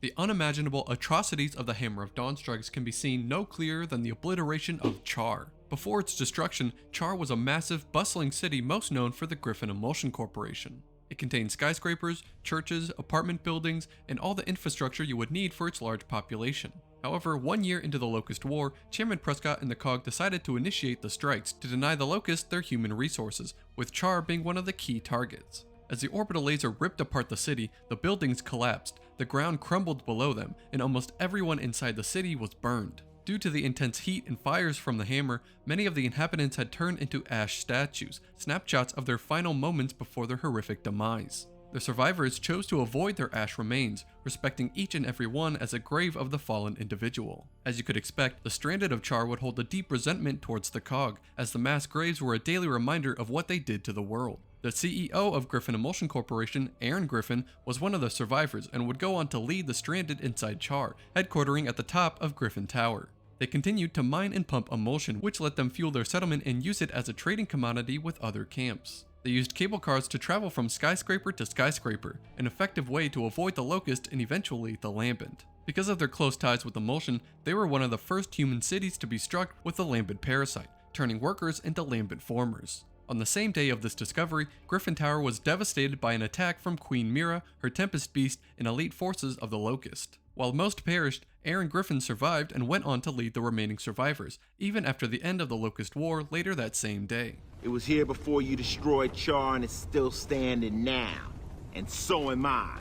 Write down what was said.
The unimaginable atrocities of the Hammer of Dawn strikes can be seen no clearer than the obliteration of Char. Before its destruction, Char was a massive, bustling city most known for the Griffin Emulsion Corporation. It contained skyscrapers, churches, apartment buildings, and all the infrastructure you would need for its large population. However, 1 year into the Locust War, Chairman Prescott and the COG decided to initiate the strikes to deny the Locusts their human resources, with Char being one of the key targets. As the orbital laser ripped apart the city, the buildings collapsed, the ground crumbled below them, and almost everyone inside the city was burned. Due to the intense heat and fires from the hammer, many of the inhabitants had turned into ash statues, snapshots of their final moments before their horrific demise. The survivors chose to avoid their ash remains, respecting each and every one as a grave of the fallen individual. As you could expect, the stranded of Char would hold a deep resentment towards the COG, as the mass graves were a daily reminder of what they did to the world. The CEO of Griffin Emulsion Corporation, Aaron Griffin, was one of the survivors and would go on to lead the stranded inside Char, headquartering at the top of Griffin Tower. They continued to mine and pump emulsion, which let them fuel their settlement and use it as a trading commodity with other camps. They used cable cars to travel from skyscraper to skyscraper, an effective way to avoid the Locust and eventually the Lambent. Because of their close ties with emulsion, they were one of the first human cities to be struck with the Lambent parasite, turning workers into Lambent formers. On the same day of this discovery, Griffin Tower was devastated by an attack from Queen Mira, her Tempest Beast, and elite forces of the Locust. While most perished, Aaron Griffin survived and went on to lead the remaining survivors, even after the end of the Locust War later that same day. It was here before you destroyed Char and it's still standing now. And so am I.